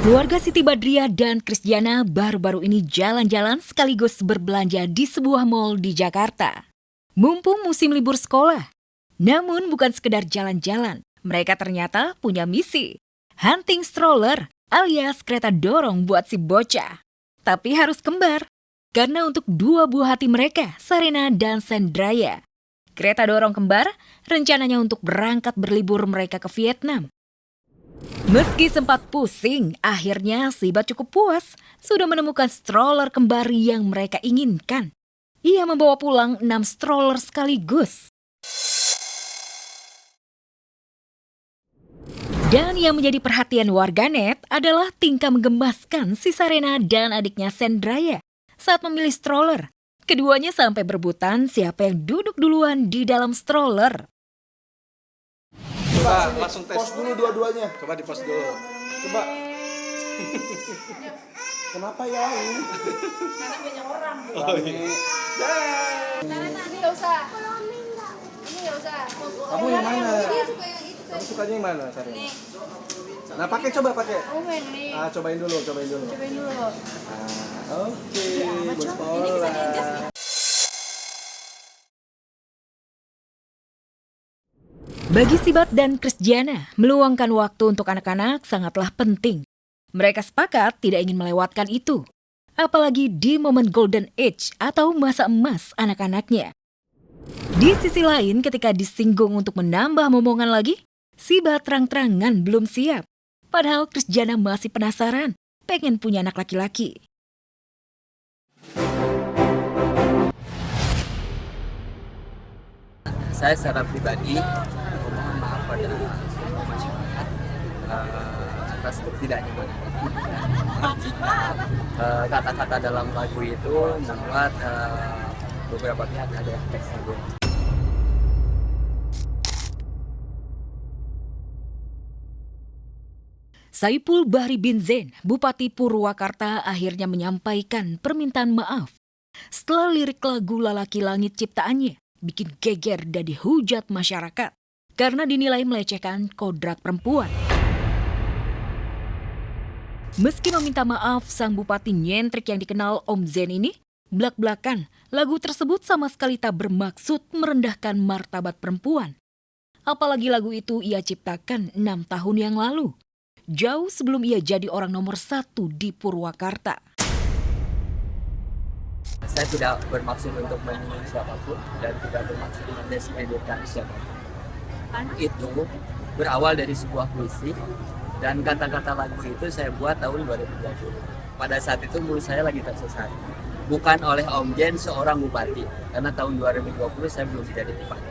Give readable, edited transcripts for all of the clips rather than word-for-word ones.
Keluarga Siti Badriah dan Krisdiana baru-baru ini jalan-jalan sekaligus berbelanja di sebuah mal di Jakarta. Mumpung musim libur sekolah. Namun bukan sekedar jalan-jalan, mereka ternyata punya misi. Hunting stroller alias kereta dorong buat si bocah. Tapi harus kembar, karena untuk dua buah hati mereka, Sarena dan Sendraya. Kereta dorong kembar rencananya untuk berangkat berlibur mereka ke Vietnam. Meski sempat pusing, akhirnya Sibat cukup puas sudah menemukan stroller kembar yang mereka inginkan. Ia membawa pulang 6 stroller sekaligus. Dan yang menjadi perhatian warganet adalah tingkah menggemaskan si Sarena dan adiknya Sendraya saat memilih stroller. Keduanya sampai berebutan siapa yang duduk duluan di dalam stroller. Coba langsung tes. Pos dulu dua-duanya. Coba di pos dulu. Coba. Kenapa ya ini? Karena banyak orang. Oh iya. Karena ini nggak usah. Ini nggak usah. Kamu yang mana? Dia suka yang itu. Kamu sukanya yang mana, Sarina? Nih. Nah, coba pakai. Kamu main nih. Cobain dulu. Cobain dulu. Oke, bos Ini bisa bola. di-adjust nih. Bagi Sibat dan Krisdiana, meluangkan waktu untuk anak-anak sangatlah penting. Mereka sepakat tidak ingin melewatkan itu. Apalagi di momen golden age atau masa emas anak-anaknya. Di sisi lain, ketika disinggung untuk menambah momongan lagi, Sibat terang-terangan belum siap. Padahal Krisdiana masih penasaran, pengen punya anak laki-laki. Saya secara pribadi mohon maaf pada masyarakat atas ketidaknyamanan jika kata-kata dalam lagu itu membuat beberapa pihak ada yang tersinggung. Saipul Bahri bin Zain, Bupati Purwakarta akhirnya menyampaikan permintaan maaf setelah lirik lagu Lalaki Langit ciptaannya bikin geger dan dihujat masyarakat karena dinilai melecehkan kodrat perempuan. Meski meminta maaf, sang bupati nyentrik yang dikenal Om Zen ini blak-blakan lagu tersebut sama sekali tak bermaksud merendahkan martabat perempuan. Apalagi lagu itu ia ciptakan 6 tahun yang lalu, jauh sebelum ia jadi orang nomor 1 di Purwakarta. Saya tidak bermaksud untuk menyinggung siapapun dan tidak bermaksud mendiskreditkan siapapun. Itu berawal dari sebuah puisi dan kata-kata lagu itu saya buat tahun 2020. Pada saat itu menurut saya lagi tersesat. Bukan oleh Om Jen seorang bupati, karena tahun 2020 saya belum jadi bupati.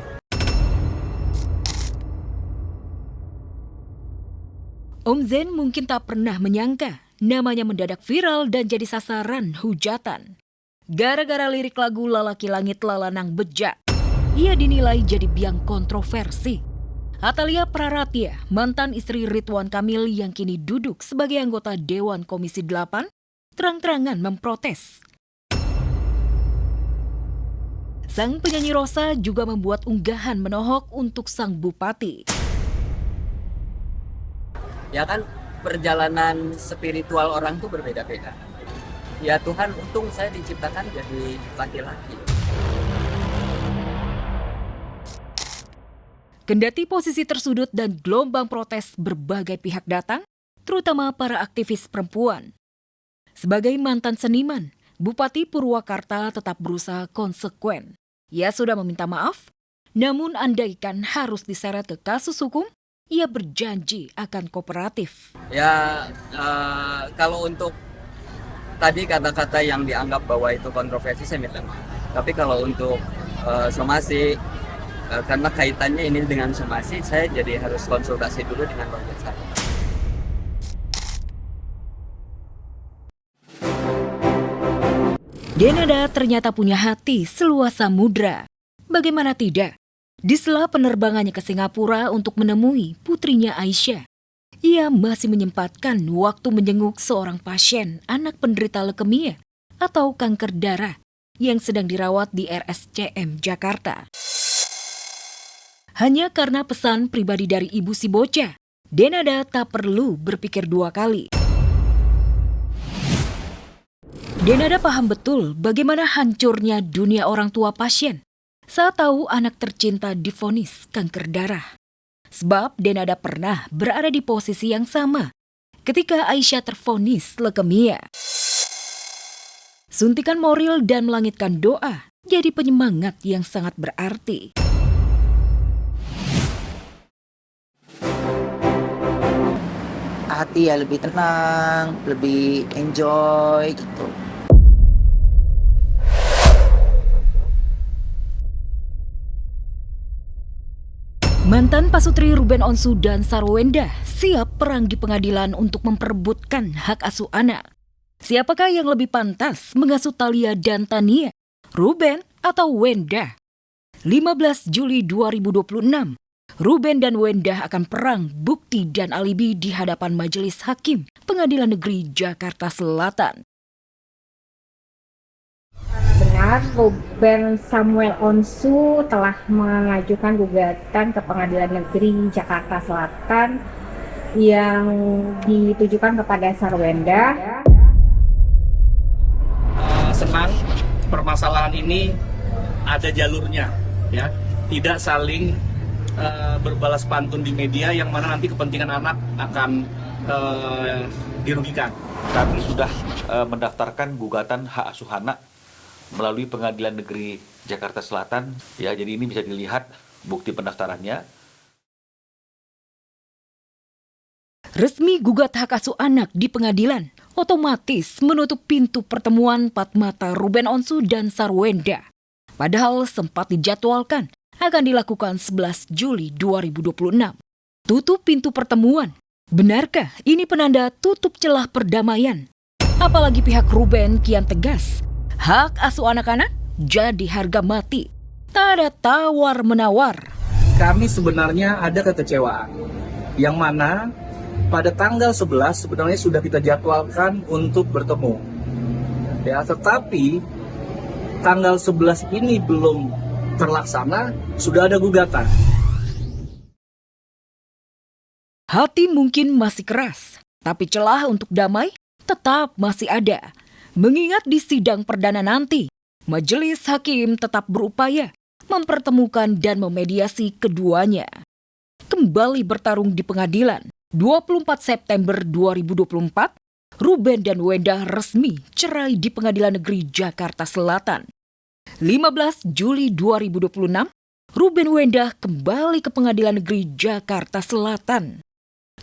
Om Zen mungkin tak pernah menyangka namanya mendadak viral dan jadi sasaran hujatan. Gara-gara lirik lagu Lalaki Langit Lalanang Bejak, ia dinilai jadi biang kontroversi. Atalia Praratia, mantan istri Ridwan Kamil yang kini duduk sebagai anggota Dewan Komisi 8, terang-terangan memprotes. Sang penyanyi Rosa juga membuat unggahan menohok untuk sang bupati. Ya kan, perjalanan spiritual orang tuh berbeda-beda. Ya Tuhan, untung saya diciptakan jadi laki-laki. Kendati posisi tersudut dan gelombang protes berbagai pihak datang, terutama para aktivis perempuan. Sebagai mantan seniman, Bupati Purwakarta tetap berusaha konsekuen. Ia sudah meminta maaf, namun andaikan harus diseret ke kasus hukum, ia berjanji akan kooperatif. Ya, kalau untuk tadi kata-kata yang dianggap bahwa itu kontroversi, saya minta maaf. Tapi kalau untuk somasi, karena kaitannya ini dengan somasi, saya jadi harus konsultasi dulu dengan lawyer saya. Denada ternyata punya hati seluas samudra. Bagaimana tidak? Di sela penerbangannya ke Singapura untuk menemui putrinya Aisyah, ia masih menyempatkan waktu menjenguk seorang pasien anak penderita leukemia atau kanker darah yang sedang dirawat di RSCM Jakarta. Hanya karena pesan pribadi dari ibu si bocah, Denada tak perlu berpikir dua kali. Denada paham betul bagaimana hancurnya dunia orang tua pasien saat tahu anak tercinta divonis kanker darah. Sebab Denada pernah berada di posisi yang sama ketika Aisyah tervonis leukemia. Suntikan moral dan melangitkan doa jadi penyemangat yang sangat berarti. Hati ya lebih tenang, lebih enjoy gitu. Mantan pasutri Ruben Onsu dan Sarwenda siap perang di pengadilan untuk memperebutkan hak asuh anak. Siapakah yang lebih pantas mengasuh Thalia dan Tania, Ruben atau Wenda? 15 Juli 2026, Ruben dan Wenda akan perang bukti dan alibi di hadapan Majelis Hakim Pengadilan Negeri Jakarta Selatan. Benar, Ruben Samuel Onsu telah mengajukan gugatan ke Pengadilan Negeri Jakarta Selatan yang ditujukan kepada Sarwenda. Senang permasalahan ini ada jalurnya, ya, tidak saling berbalas pantun di media yang mana nanti kepentingan anak akan dirugikan. Kami sudah mendaftarkan gugatan hak asuh anak melalui Pengadilan Negeri Jakarta Selatan. Ya, jadi ini bisa dilihat bukti pendaftarannya. Resmi gugat hak asuh anak di pengadilan otomatis menutup pintu pertemuan empat mata Ruben Onsu dan Sarwenda. Padahal sempat dijadwalkan akan dilakukan 11 Juli 2026. Tutup pintu pertemuan. Benarkah ini penanda tutup celah perdamaian? Apalagi pihak Ruben kian tegas. Hak asuh anak-anak jadi harga mati. Tak ada tawar-menawar. Kami sebenarnya ada kekecewaan, yang mana pada tanggal 11 sebenarnya sudah kita jadwalkan untuk bertemu. Ya, tetapi tanggal 11 ini belum terlaksana, sudah ada gugatan. Hati mungkin masih keras, tapi celah untuk damai tetap masih ada. Mengingat di sidang perdana nanti, Majelis Hakim tetap berupaya mempertemukan dan memediasi keduanya. Kembali bertarung di pengadilan, 24 September 2024, Ruben dan Wenda resmi cerai di Pengadilan Negeri Jakarta Selatan. 15 Juli 2026, Ruben Wenda kembali ke Pengadilan Negeri Jakarta Selatan.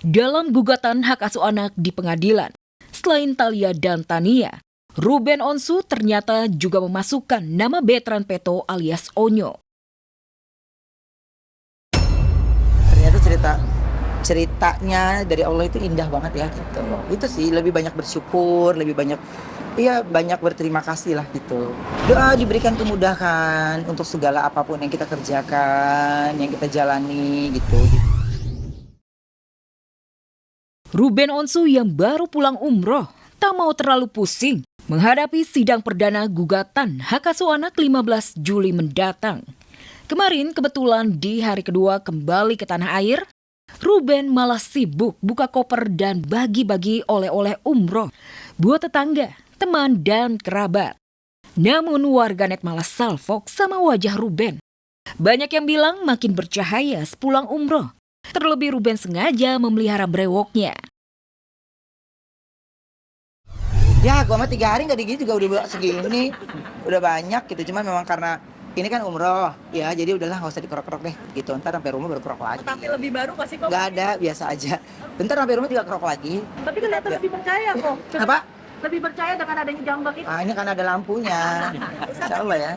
Dalam gugatan hak asuh anak di pengadilan, selain Thalia dan Tania, Ruben Onsu ternyata juga memasukkan nama Betran Peto alias Onyo. Ternyata ceritanya dari Allah itu indah banget ya gitu. Itu sih lebih banyak bersyukur, lebih banyak berterima kasih lah gitu. Doa diberikan kemudahan untuk segala apapun yang kita kerjakan, yang kita jalani gitu. Ruben Onsu yang baru pulang umroh tak mau terlalu pusing menghadapi sidang perdana gugatan hak asuh anak 15 Juli mendatang. Kemarin kebetulan di hari kedua kembali ke tanah air, Ruben malah sibuk buka koper dan bagi-bagi oleh-oleh umroh buat tetangga, teman, dan kerabat. Namun warganet malah salfok sama wajah Ruben. Banyak yang bilang makin bercahaya sepulang umroh. Terlebih Ruben sengaja memelihara brewoknya. Ya, gua mah 3 hari nggak digini juga udah segini, udah banyak gitu. Cuman memang karena ini kan umroh, ya jadi udahlah nggak usah dikerok-kerok deh gitu. Ntar sampai rumah baru kerok lagi. Tapi lebih baru pasti kok. Nggak ada, biasa aja. Bentar sampai rumah juga kerok lagi. Tapi kelihatan lebih percaya kok. Apa? Lebih percaya dengan adanya jambak itu. Ah, ini kan ada lampunya. Insya Allah ya.